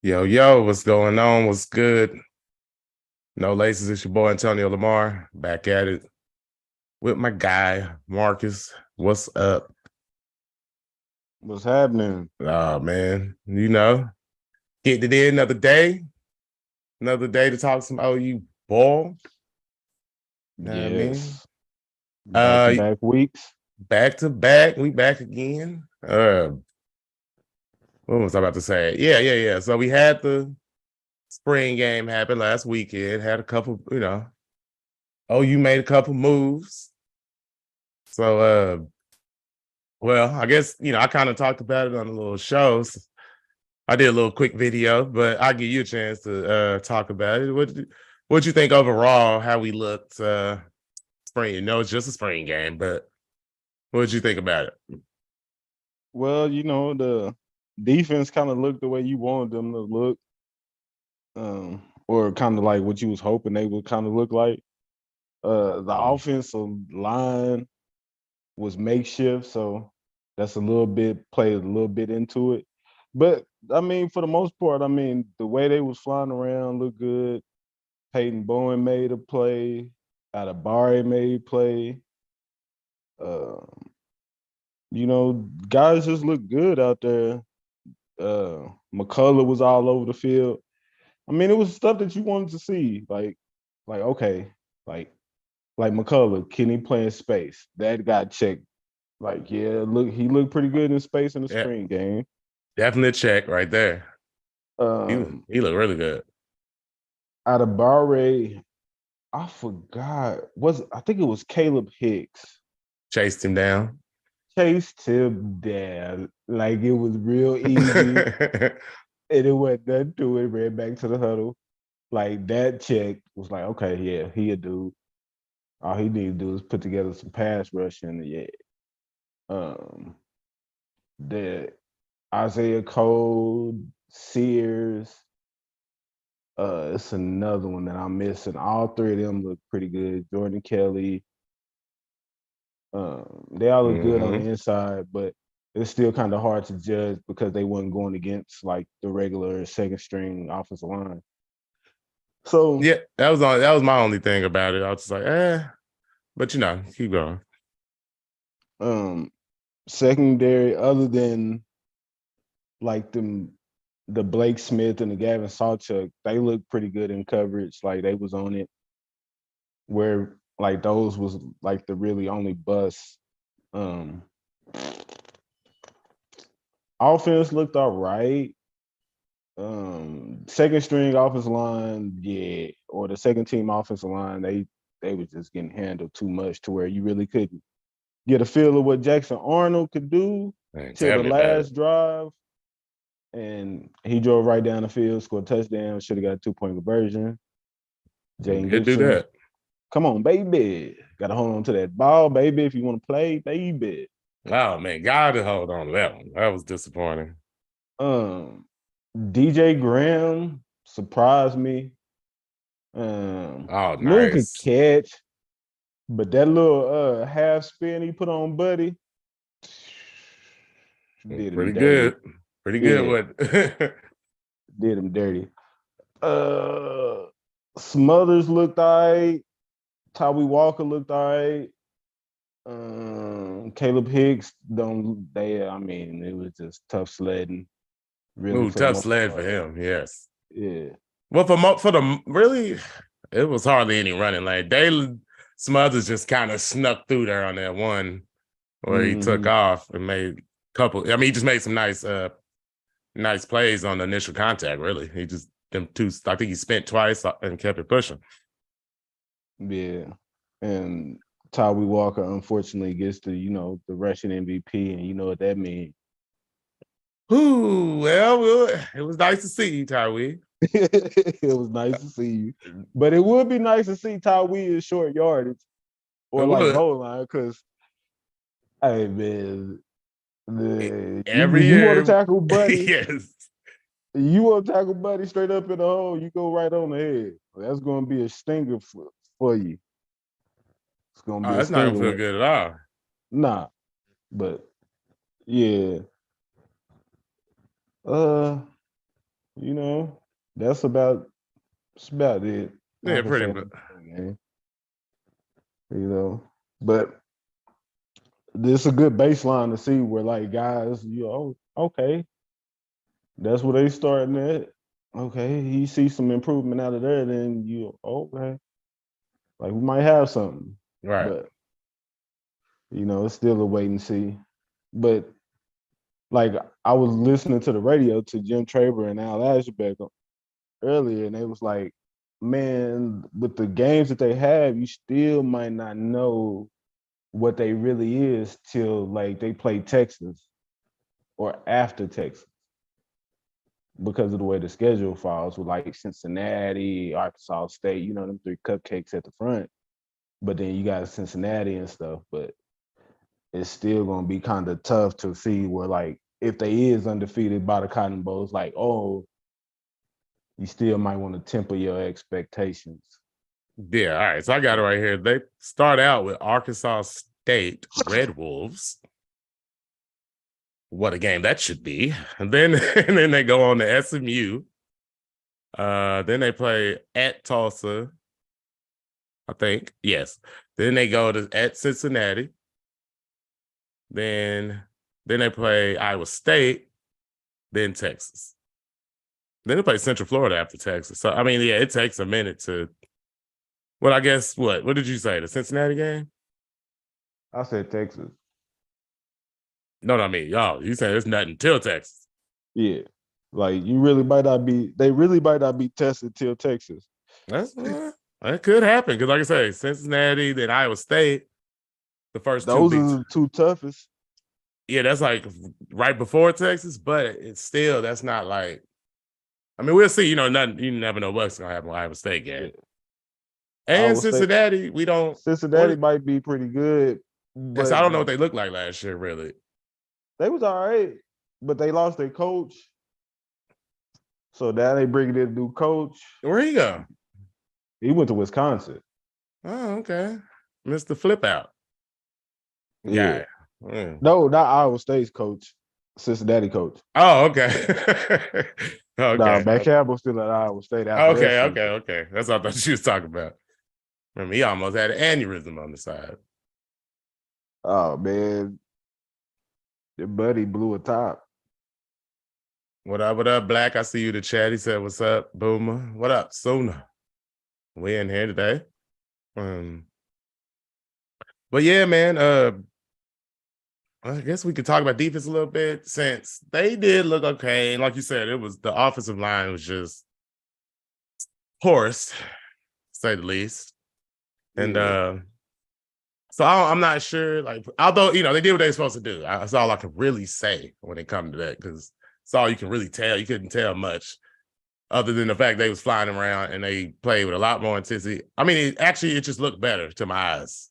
Yo, yo, what's going on? What's good? No laces, it's your boy Antonio Lamar back at it with my guy Marcus. What's up? What's happening? Oh man, getting it in another day to talk some OU ball. You know what I mean? Yes. Back to Uh back weeks. Back to back, we back again. What was I about to say? Yeah. So we had the spring game happen last weekend, had a couple, OU made a couple moves. So well, I guess I kind of talked about it on the little shows. I did a little quick video, but I'll give you a chance to talk about it. What you think overall? How we looked spring? It's just a spring game, but what did you think about it? Well, the defense kind of looked the way you wanted them to look, or kind of like what you was hoping they would kind of look like. The Um, offensive line was makeshift, so that's a little bit played a little bit into it. But I mean, for the most part, I mean, the way they was flying around looked good. Peyton Bowen made a play. Adabari made a play. Uh, guys just look good out there. McCullough was all over the field. I mean, it was stuff that you wanted to see. Like okay, like like McCullough, can he play in space? That got checked. Like, yeah, look, he looked pretty good in space in the yeah, spring game. definite check right there. He Um, he looked really good. Out of Barre, I forgot. I think it was Caleb Hicks. Chased him down. Chased him down. Like it was real easy. And it went nothing to it, ran back to the huddle. Like that check was like, okay, yeah, he a dude. All he need to do is put together some pass rush and yeah. Um the Isaiah Cole, Sears, it's another one that I'm missing. All three of them look pretty good. Jordan Kelly. They all look good on the Hmm. inside, but it's still kind of hard to judge because they weren't going against like the regular second string offensive line. So Yeah, that was my only thing about it. I was just like, but keep going. um secondary, other than like the Blake Smith and the Gavin Sawchuk, they look pretty good in coverage. Like they was on it. Where like those was like the really only bust. Um Offense looked all right. Second string offensive line, yeah, or the second team offensive line, they was just getting handled too much to where you really couldn't get a feel of what Jackson Arnold could do Man, till tell the me about it. last drive. And he drove right down the field, scored a touchdown, should have got a 2-point conversion. He Jaden did do Gibson, that. come on, baby. Gotta hold on to that ball, baby, if you want to play, baby. Oh man, gotta hold on to that one. That was disappointing. Um, DJ Graham surprised me. Oh, Look could nice. catch, but that little half spin he put on Buddy did him Pretty dirty. good. Pretty good Yeah, with did him dirty. Uh Smothers looked all right. Tawee Walker looked all right. Caleb Hicks don't they I mean it was just tough sledding really Ooh, for the tough most sled for part. him. Yes. Yeah. Well, for the really, it was hardly any running. Like they Smothers just kind of snuck through there on that one where he took Hmm. off and made a couple. I mean, he just made some nice plays on the initial contact. Really, he just them two. I think he spent twice and kept it pushing. Yeah. And Tawee Walker unfortunately gets the Russian MVP, and you know what that means. Ooh, it was nice to see you, Tyree. It was nice to see you. But it would be nice to see Tawee in short yardage It or like would goal line, because hey man, every you want to year. tackle Buddy, Yes. you want to tackle Buddy straight up in the hole, you go right on the head. That's gonna be a stinger for you. It's gonna Oh, be a that's not gonna stinger feel when good at all. nah. But yeah. Uh you know, that's about it. I Yeah, can pretty say much. game, but this is a good baseline to see where like guys, okay, that's where they starting at. Okay, you see some improvement out of there, then okay, like we might have something, Right. but it's still a wait and see. But like I was listening to the radio to Jim Traber and Al Ashbeck earlier, and they was like, man, with the games that they have, you still might not know what they really is till like they play Texas or after Texas because of the way the schedule falls with like Cincinnati, Arkansas State, them three cupcakes at the front. But then you got Cincinnati and stuff, but it's still gonna be kind of tough to see where like if they is undefeated by the Cotton Bowl, it's like, oh, you still might want to temper your expectations. Yeah, all right. So I got it right here. They start out with Arkansas State Red Wolves. What a game that should be. And then they go on to SMU. Then they play at Tulsa, I think. Yes. Then they go to at Cincinnati. Then they play Iowa State, then Texas. Then they play Central Florida after Texas. So I mean, yeah, it takes a minute to. Well, I guess what did you say? The Cincinnati game? I said Texas. No, I mean, y'all, you saying it's nothing till Texas. Yeah. Like you really might not be, they really might not be tested till Texas. That could happen. Because like I say, Cincinnati, then Iowa State, the first two Those beats. are the two toughest. Yeah, that's like right before Texas, but it's still, that's not like, I mean, we'll see. Nothing, you never know what's gonna happen with Iowa State game. Yeah. And Iowa Cincinnati, State, we don't. Cincinnati might be pretty good, Yes, but I don't know what they looked like last year, really. they was all right, but they lost their coach. So now they bring in a new coach. Where he go? He went to Wisconsin. Oh, okay. Mr. Flip Out. Yeah. Mm. No, not Iowa State's coach. Cincinnati coach. Oh, okay. Okay. Nah, Matt Campbell's still at Iowa State after that season. Okay. That's what I thought she was talking about. Remember, he almost had an aneurysm on the side. Oh man, your buddy blew a top. What up, Black? I see you in the chat. He said, "What's up, Boomer? What up, Sooner? We in here today." But yeah, man. I guess we could talk about defense a little bit since they did look okay. And like you said, it was the offensive line was just porous, to say the least. And so I'm not sure, like, although, they did what they were supposed to do. That's all I can really say when it comes to that, because it's all you can really tell. You couldn't tell much other than the fact they was flying around and they played with a lot more intensity. I mean, it just looked better to my eyes.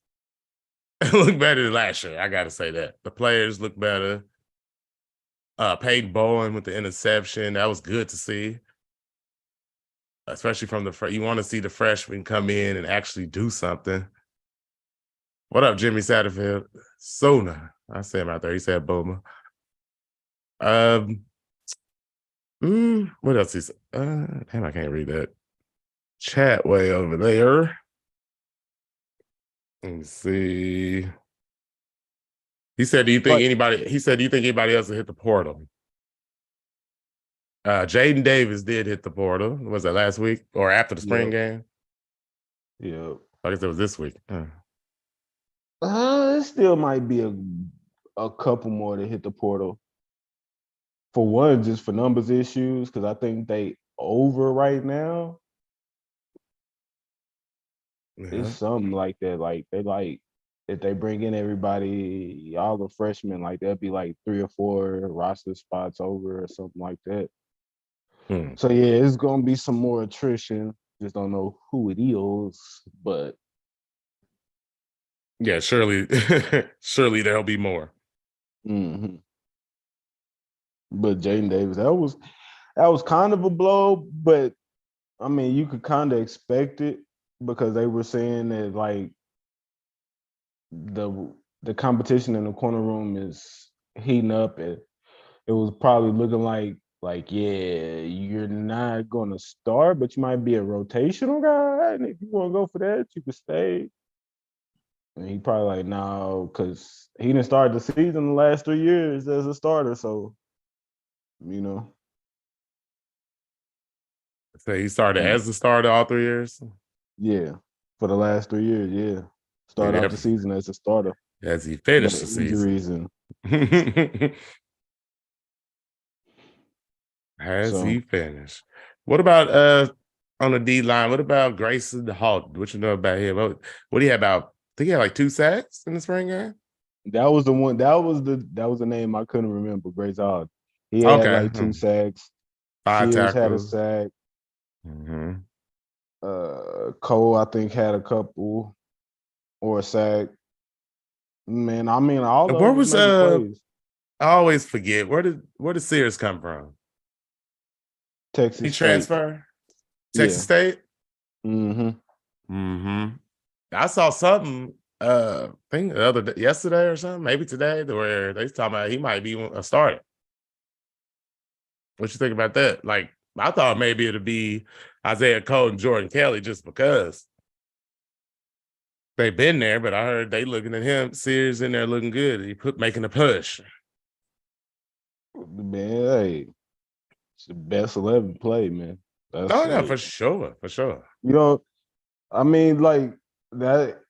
It looked better than last year. I got to say that. The players look better. Peyton Bowen with the interception. That was good to see. Especially from you want to see the freshmen come in and actually do something. What up, Jimmy Satterfield? Sona. I say him out there. He said Boomer. What else is damn, I can't read that chat way over there. Let me see. He said, do you think anybody else will hit the portal? Jaden Davis did hit the portal. Was that last week or after the spring game? Yeah. I guess it was this week. It still might be a couple more to hit the portal. For one, just for numbers issues, because I think they over right now. It's something like that. Like they if they bring in everybody, all the freshmen, like there'll be like 3 or 4 roster spots over or something like that. So yeah, it's gonna be some more attrition. Just don't know who it is, but yeah, surely there'll be more. Mm-hmm. But Jaden Davis, that was kind of a blow, but I mean, you could kind of expect it because they were saying that like the competition in the corner room is heating up, and it was probably looking like like, yeah, you're not gonna start, but you might be a rotational guy. And if you want to go for that, you can stay. And he probably like, no, because he didn't start the season the last 3 years as a starter. So, you know, So he started mm, as the starter all 3 years. yeah, for the last 3 years, yeah. Start out the Yeah, season as a starter, as he but finished the season. injuries and Has so he finished? What about on the D line? What about Grayson Halt? What you know about him? What do you have about? I think he had like 2 sacks in the spring game. that was the one. That was the name I couldn't remember. Grace Hall. He had Okay. like 2 sacks. 5 Sears had a tackles. sack. Hmm. Cole, I think, had a couple or a sack. Man, I mean, all of Where them was was making plays. I always forget where did Sears come from? He Texas State. transferred Texas Yeah. State. Mm-hmm. Hmm. I saw something. I think yesterday or something, maybe today, where they talking about he might be a starter. What you think about that? Like, I thought maybe it'd be Isaiah Cole and Jordan Kelly just because they've been there, but I heard they looking at him, Sears in there looking good. He making a push. Man, hey, it's the best 11 play, man. That's Oh no, it. for sure, for sure. You know, I mean, like that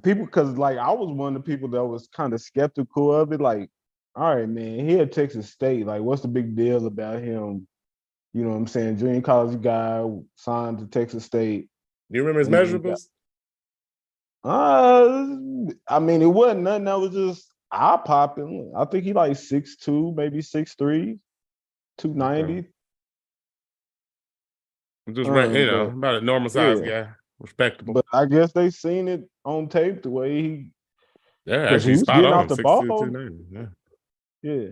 people, because like I was one of the people that was kind of skeptical of it. Like, all right, man, he at Texas State. Like, what's the big deal about him? You know what I'm saying? Junior college guy signed to Texas State, You remember his and then he got. measurables? I mean, it wasn't nothing that was just eye popping. I think he like 6'2", maybe 6'3", Okay. 290. Just right, But about a normal size yeah, guy, respectable. but I guess they seen it on tape the way he, Yeah, because he actually was spot getting on. off the 6'2", ball. 290. Yeah. Yeah,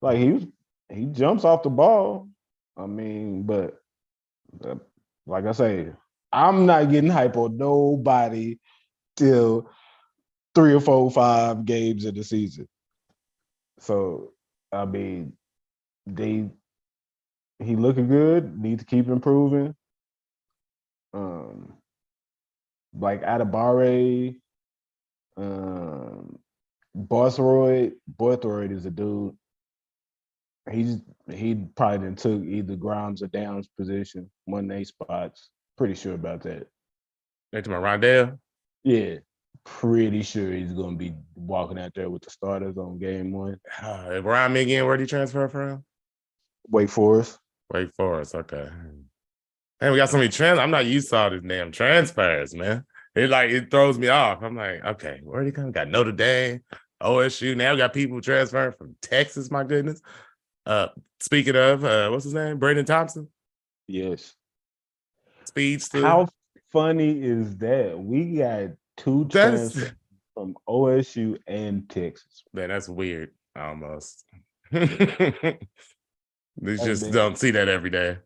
like he jumps off the ball. I mean, but uh, like I say, I'm not getting hype on nobody till 3 or 4, 5 games in the season. So I mean, they he looking good. Need to keep improving. Um, like Atabare, um, Bothroyd is a dude. He's he probably done took either Grimes or Downs position, one of their spots. Pretty sure about that. Next to my Rondell. Yeah, pretty sure he's gonna be walking out there with the starters on game one. Remind me again, where did he transfer from? Wake Forest. Wake Forest. Okay. Hey, we got so many I'm not used to all these damn transfers, man. It throws me off. I'm like, okay, where did he come? Got Notre Dame, OSU. Now we got people transferring from Texas. My goodness. Speaking of, what's his name? Brandon Thompson. Yes. Speedster. How funny is that? We got two That's transfers from OSU and Texas. man, that's weird. Almost. You Hey just man, don't see that every day.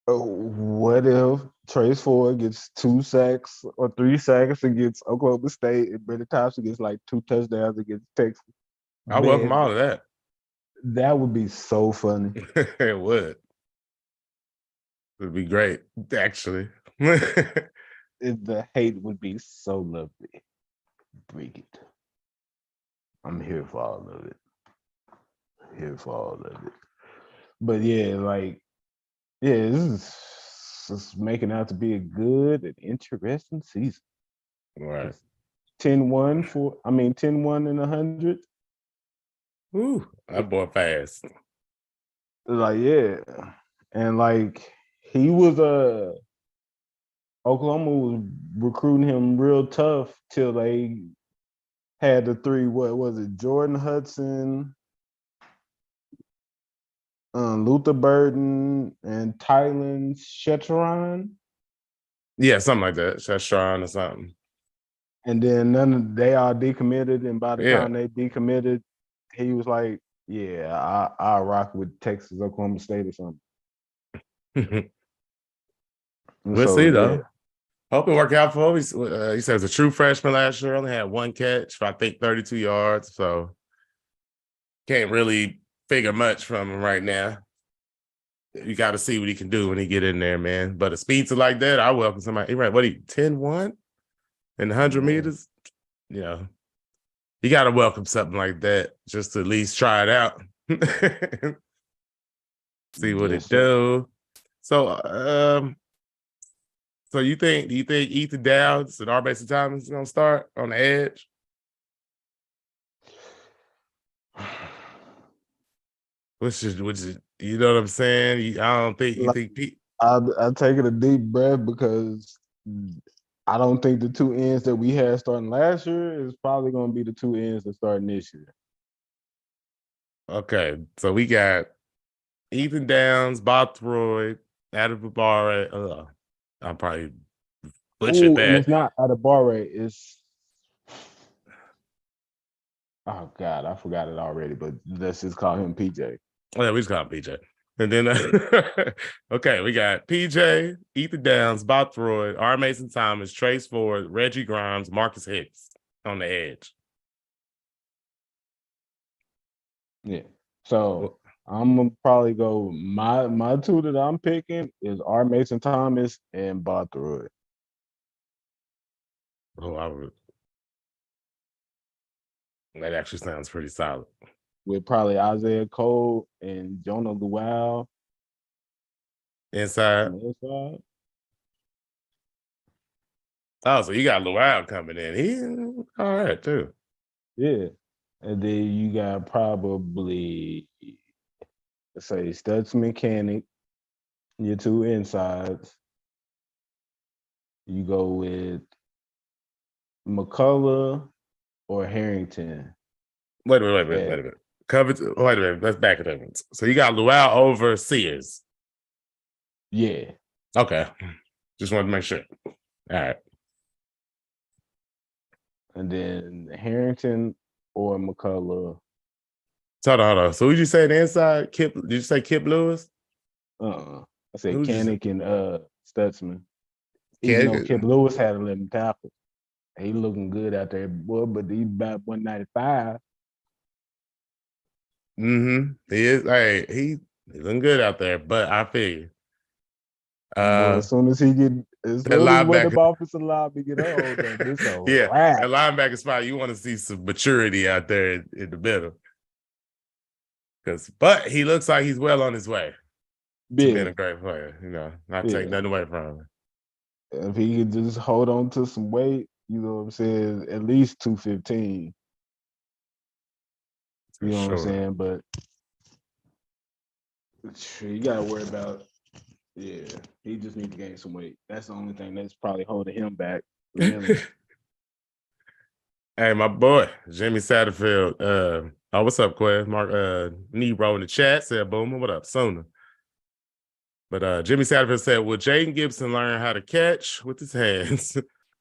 what if Trace Ford gets 2 sacks or 3 sacks against Oklahoma State and Brandon Thompson gets like 2 touchdowns against Texas? I welcome Man, all of that. that would be so funny. It would. It'd be great, actually. The hate would be so lovely. Bring it. I'm here for all of it. Here for all of it. But yeah, like, yeah, this is making out to be a good and interesting season. Right. 10-1 for, I mean, 10-1 in 100. Ooh, that boy fast. Like, yeah. And like, he was Oklahoma was recruiting him real tough till they had the three, what was it, Jordan Hudson, Luther Burden, and Tylen Shetron. Yeah, something like that. That's Sean or something. And then they all decommitted. And by the Yeah. time they decommitted, he was like, yeah, I rock with Texas, Oklahoma State or something. And We'll so, see yeah. though. Hope it work out for him. He says a true freshman last year, only had 1 catch for I think 32 yards. So can't really figure much from him right now. You got to see what he can do when he get in there, man. But a speedster like that, I welcome somebody. He right, what 10-1 in the 100 meters? You know, you got to welcome something like that just to at least try it out. See what it do. So, do you think Ethan Downs and R. Mason Thomas is gonna start on the edge? Which is you know what I'm saying? I don't think you think Pete. I'm taking a deep breath because I don't think the two ends that we had starting last year is probably going to be the two ends that starting this year. Okay, so we got Ethan Downs, Bothroyd, Adam Babare. I'm probably butchered that. And it's not Adebawore. It's oh God, I forgot it already. But let's just call him PJ. Yeah, we just call him PJ. And then, okay, we got PJ, Ethan Downs, Bothroyd, R. Mason Thomas, Trace Ford, Reggie Grimes, Marcus Hicks on the edge. Yeah. So I'm gonna probably go. My two that I'm picking is R. Mason Thomas and Bothroyd. Oh, that actually sounds pretty solid. With probably Isaiah Cole and Jonah Luau inside. Oh, so you got Luau coming in. He all right too. Yeah. And then you got probably, let's say, Studs Mechanic, your two insides. You go with McCullough or Harrington. Wait a minute. Wait a minute. Let's back it up. So you got Luau over Sears. Yeah. Okay. Just wanted to make sure. All right. And then Harrington or McCullough. Hold on. So who'd you say the inside? Did you say Kip Lewis? I said Kanik and Stutzman. Even though Kip Lewis had 11 tackles. He looking good out there, boy, but he's about 195. He is. Hey, he's looking good out there, but I figure. As soon as one of the offensive linemen get old, this yeah, at linebacker spot, you want to see some maturity out there in the middle. But he looks like he's well on his way to being a great player. You know, not take nothing away from him. If he could just hold on to some weight, you know what I'm saying, at least 215. You know what I'm saying? But you got to worry about, he just needs to gain some weight. That's the only thing that's probably holding him back. Really. Hey, my boy, Jimmy Satterfield. What's up, Quez? Mark Nero in the chat said, Boomer, what up, Sooner? But Jimmy Satterfield said, will Jaden Gibson learn how to catch with his hands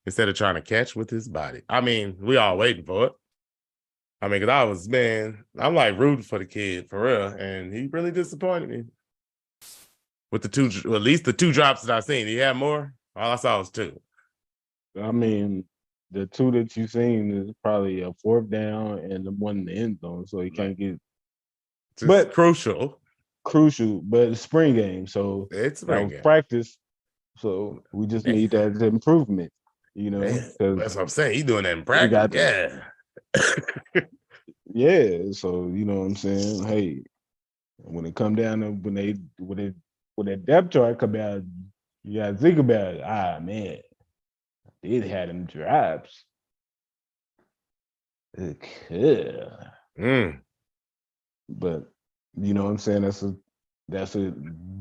instead of trying to catch with his body? I mean, we all waiting for it. I mean, because I'm like rooting for the kid for real, and he really disappointed me with at least the two drops that I seen. He had more. All I saw was two. I mean, the two that you seen is probably a fourth down and the one in the end zone, so he can't get. But crucial, but it's spring game, so it's spring game. Practice. So we just need that improvement, you know. That's what I'm saying. He's doing that in practice. Yeah. So you know what I'm saying. Hey, when it come down to when that depth chart come out, you gotta think about it. Ah, man, they had them drops. But you know what I'm saying. That's a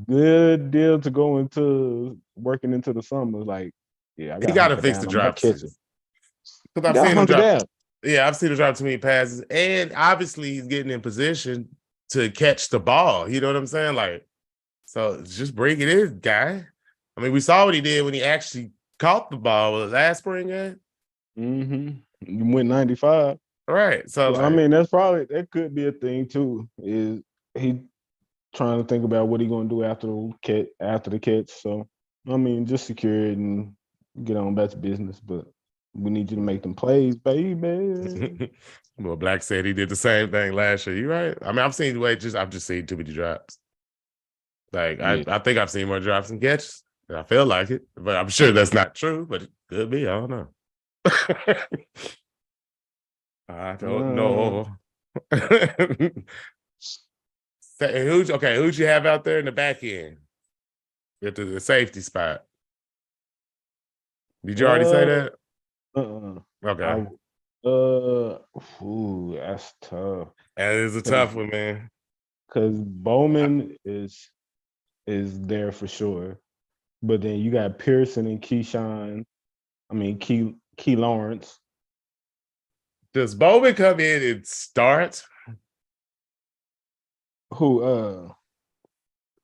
good deal to go into working into the summer. Like, he got to fix the drops. Because I've seen him drop. Yeah, I've seen him drop too many passes, and obviously he's getting in position to catch the ball. You know what I'm saying? Like, so just bring it in, guy. I mean, we saw what he did when he actually caught the ball. Was it last spring game? You went 95. All right. So I mean, that could be a thing too. Is he trying to think about what he's gonna do after the catch? So I mean, just secure it and get on back to business. But We need you to make them plays, baby. Well, Black said he did the same thing last year. You right? I mean, I've just seen too many drops. Like Yeah. I think I've seen more drops than catches. I feel like it, but I'm sure that's not true. But it could be. I don't know. I don't know. Who'd you have out there in the back end at the safety spot? Did you already say that? Okay. That's tough. That is a tough one, man. Because Bowman is there for sure. But then you got Pearson and Key Lawrence. Does Bowman come in and start? Who?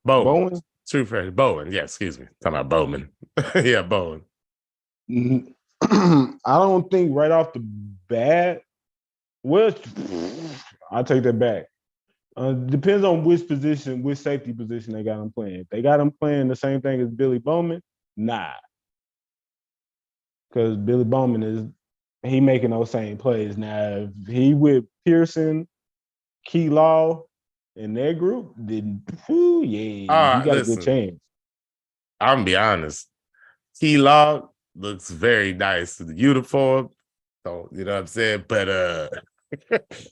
Bowman. True friend. Bowen. Yeah, excuse me. Talking about Bowman. Yeah, Bowen. I don't think right off the bat. Well, I'll take that back. Depends on which safety position they got him playing. If they got him playing the same thing as Billy Bowman, nah. Because Billy Bowman he making those same plays. Now, if he with Pearson, Key Law, in their group, then you got a good chance. I'm gonna be honest. Key Law looks very nice with the uniform. So, you know what I'm saying? But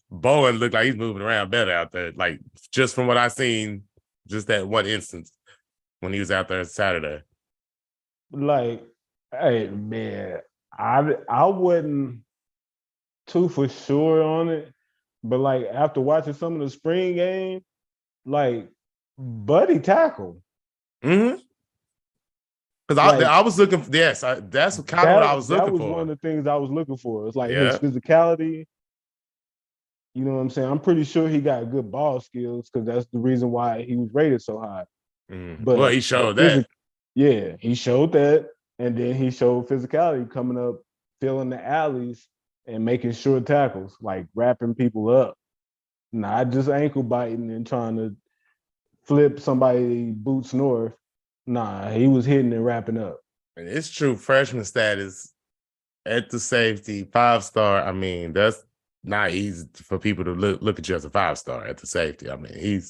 Bowen looked like he's moving around better out there. Like, just from what I seen, just that one instance when he was out there Saturday. Like, hey man, I wasn't too for sure on it, but like after watching some of the spring game, like Buddy tackle. Mm-hmm. Because I was looking for, that's kind of what I was looking for. That was one of the things I was looking for. It's like his physicality. You know what I'm saying? I'm pretty sure he got good ball skills because that's the reason why he was rated so high. But well, he showed that. Yeah, he showed that. And then he showed physicality coming up, filling the alleys and making short tackles, like wrapping people up. Not just ankle biting and trying to flip somebody boots north. Nah, he was hitting and wrapping up. And it's true, freshman status at the safety, 5-star. I mean, that's not easy for people to look at you as a 5-star at the safety. I mean,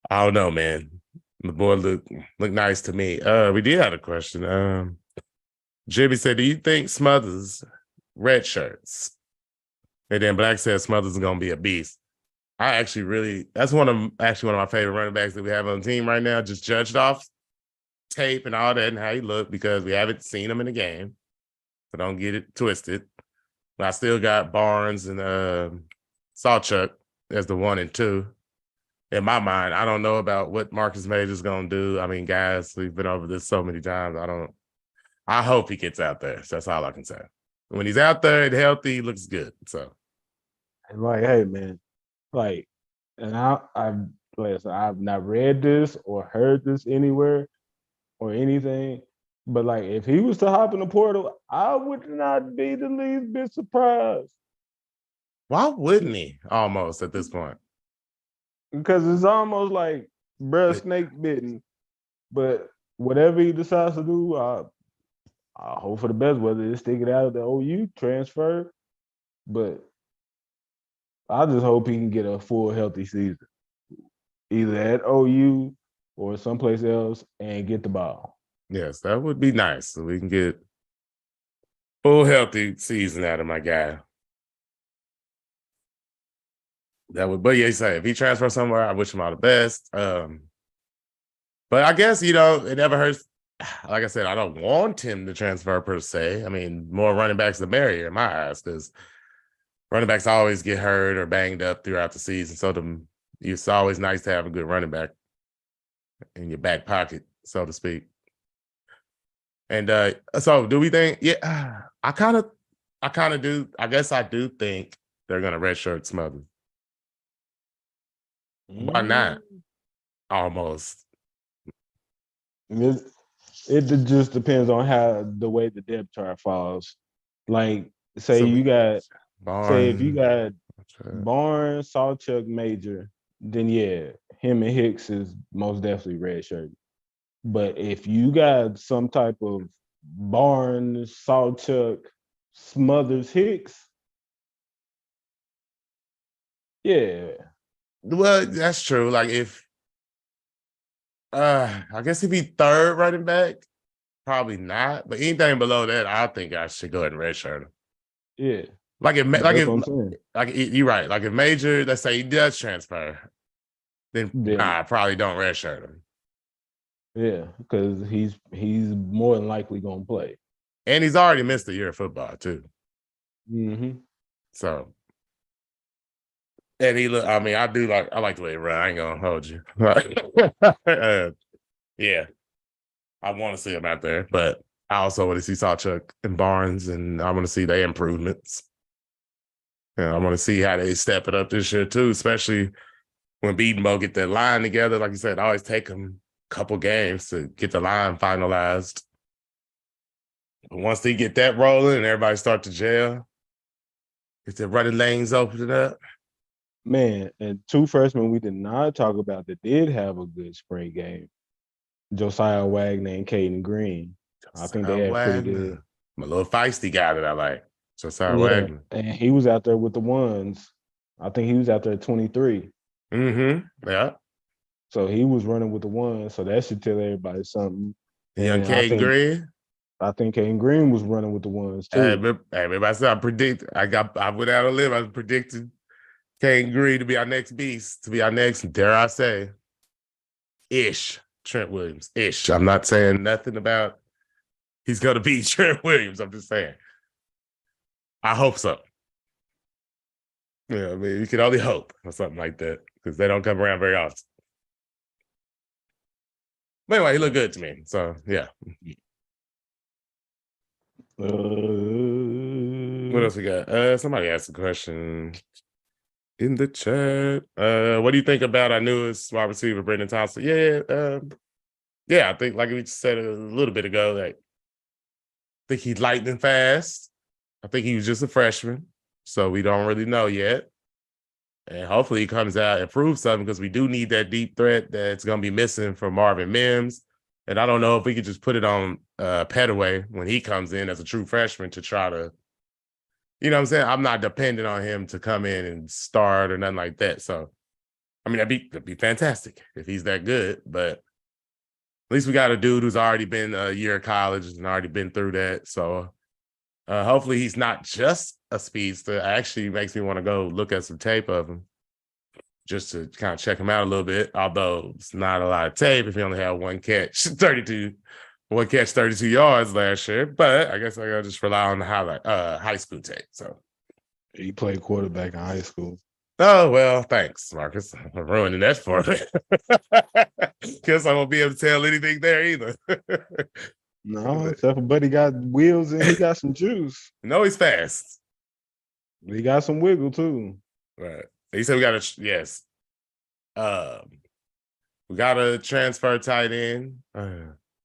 I don't know, man. The boy look nice to me. We did have a question. Jimmy said, do you think Smothers red shirts? And then Black said Smothers is gonna be a beast. That's one of my favorite running backs that we have on the team right now, just judged off tape and all that and how he looked, because we haven't seen him in the game. So don't get it twisted. But I still got Barnes and Sawchuk as the 1 and 2. In my mind, I don't know about what Marcus Major's gonna do. I mean, guys, we've been over this so many times. I hope he gets out there. So that's all I can say. When he's out there and healthy, he looks good. So, and like, hey man, like, and I've not read this or heard this anywhere or anything, but like, if he was to hop in the portal, I would not be the least bit surprised. Why wouldn't he? Almost at this point, because it's almost like bruh, snake bitten. But whatever he decides to do, I hope for the best. Whether it's sticking out of the OU transfer, but I just hope he can get a full healthy season, either at OU or someplace else, and get the ball. Yes, that would be nice. So we can get full healthy season out of my guy. But yeah, if he transfers somewhere, I wish him all the best. But I guess, it never hurts. Like I said, I don't want him to transfer per se. I mean, more running backs the merrier in my eyes, because running backs always get hurt or banged up throughout the season. So it's always nice to have a good running back in your back pocket, so to speak. And so do we think, I kind of do. I guess I do think they're going to redshirt Smothers. Why not? Almost. It just depends on how the way the depth chart falls. Like, if you got Barnes, Sawchuk, Major, then yeah, him and Hicks is most definitely red shirt. But if you got some type of Barnes, Sawchuck, Smothers, Hicks. Yeah, Well, that's true. Like if I guess he'd be third running back. Probably not, but anything below that, I think I should go ahead and redshirt him. yeah. Like if like That's if what I'm saying. like you're right. Like if Major, let's say he does transfer, then Then I probably don't redshirt him. yeah, because he's more than likely gonna play. And he's already missed a year of football too. Mm-hmm. So and he look. I mean, I like the way he run. I ain't gonna hold you. Yeah, I want to see him out there, but I also want to see Sawchuk and Barnes, and I want to see their improvements. And I want to see how they step it up this year too, especially when Beatenbo get that line together. Like you said, I always take them a couple games to get the line finalized. But once they get that rolling and everybody start to gel, get the running lanes opening up. Man, and two freshmen we did not talk about that did have a good spring game. Josiah Wagner and Caden Green. I think they Josiah had pretty good. Wagner. I'm a little feisty guy that I like. Josiah Yeah, Wagner. and he was out there with the ones. I think he was out there at 23. Mm-hmm. Yeah. So he was running with the ones. So that should tell everybody something. Young And Caden Green. I think Caden Green was running with the ones too. Remember I said I went out on a limb. I predicted Caden Green to be our next beast, to be our next, dare I say, ish Trent Williams. Ish. I'm not saying nothing about he's gonna be Trent Williams. I'm just saying. I hope so. Yeah, I mean, you can only hope or something like that because they don't come around very often. But anyway, he looked good to me. So yeah. What else we got? Somebody asked a question in the chat. What do you think about our newest wide receiver, Brendan Thompson? Yeah, I think like we said a little bit ago, like I think he's lightning fast. I think he was just a freshman, so we don't really know yet. And hopefully he comes out and proves something because we do need that deep threat that's going to be missing from Marvin Mims. And I don't know if we could just put it on Petaway when he comes in as a true freshman to try to, you know what I'm saying? I'm not dependent on him to come in and start or nothing like that. So, I mean, that'd be fantastic if he's that good. But at least we got a dude who's already been a year of college and already been through that. So hopefully he's not just a speedster. It actually makes me want to go look at some tape of him just to kind of check him out a little bit. Although it's not a lot of tape if he only had one catch, 32 yards last year. But I guess I gotta just rely on the high school tape. So He played quarterback in high school. oh well, thanks, Marcus. I'm ruining that for me. Guess I won't be able to tell anything there either. No, except for Buddy got wheels and he got some juice. No, he's fast. He got some wiggle too. Right. He said we got to yes. We got to transfer tight end.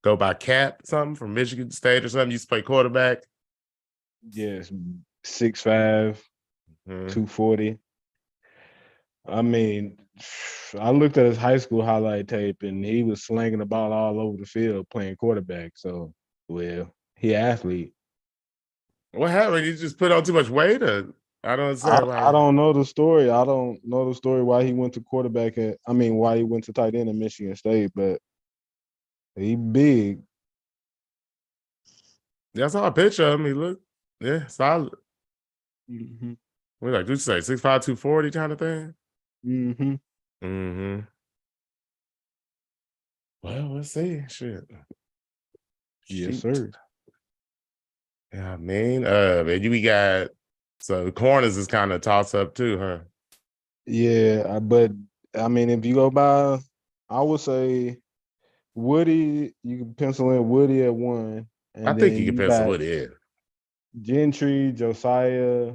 Go by Cap something from Michigan State or something. Used to play quarterback. Yes, 6'5", 240. I mean, I looked at his high school highlight tape and he was slinging the ball all over the field playing quarterback. So, well, he athlete. What happened? You just put on too much weight? Or I don't understand I why. don't know the story. I don't know the story why he went to quarterback at. I mean, why he went to tight end at Michigan State, but he big. Yeah, I saw a picture of him. He looked, yeah, solid. Mm-hmm. What like, did you say 6'5", 240 kind of thing? Mm-hmm. Mm-hmm. Well, let's see. Shit. Yes, Shoot. sir. Yeah, I mean, man, we got so the corners is kind of toss up too, huh? Yeah, but I mean, if you go by, I would say Woody. You can pencil in Woody at 1, I and think you then can you pencil got it in. Gentry, Josiah.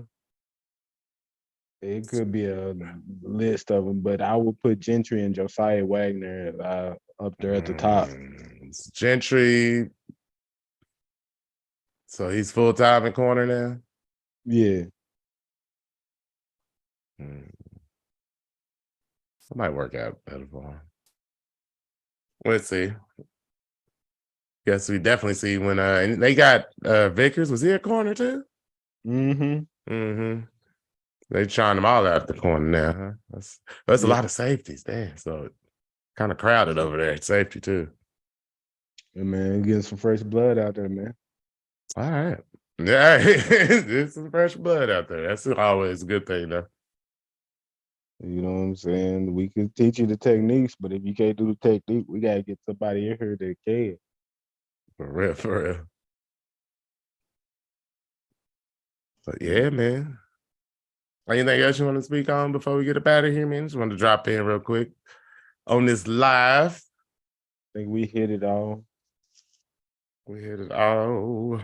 It could be a list of them, but I would put Gentry and Josiah Wagner up there at the top. It's Gentry. So he's full time in corner now. Yeah. That might work out better for him. Let's see. Guess we definitely see when and they got Vickers. Was he a corner too? Mm-hmm. Mm-hmm. They trying them all out the corner now, huh? That's a Yeah. lot of safeties, damn. So kind of crowded over there at safety too. Yeah, man, getting some fresh blood out there, man. All right. Yeah, there's some fresh blood out there. That's always a good thing, though. You know what I'm saying? We can teach you the techniques, but if you can't do the technique, we gotta get somebody in here that can. For real, for real. But Yeah. yeah, man. Anything else you want to speak on before we get up out of here, man? Just want to drop in real quick on this live. I think we hit it all. We hit it all.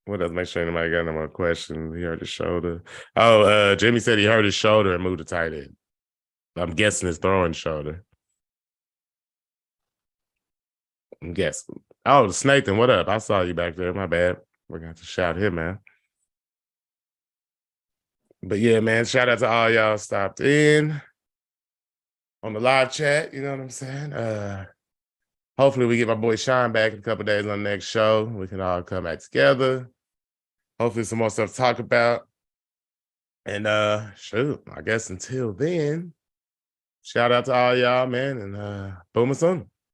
What else? Make sure anybody got no more questions. He hurt his shoulder. Oh, Jimmy said he hurt his shoulder and moved to tight end. I'm guessing his throwing shoulder. I'm guessing. Oh, Snathan, what up? I saw you back there. My bad. We're going to shout him, man. But yeah, man, shout out to all y'all stopped in on the live chat. You know what I'm saying? Hopefully we get my boy Sean back in a couple days on the next show. We can all come back together. Hopefully some more stuff to talk about. And shoot, I guess until then, shout out to all y'all, man, and Boomer soon.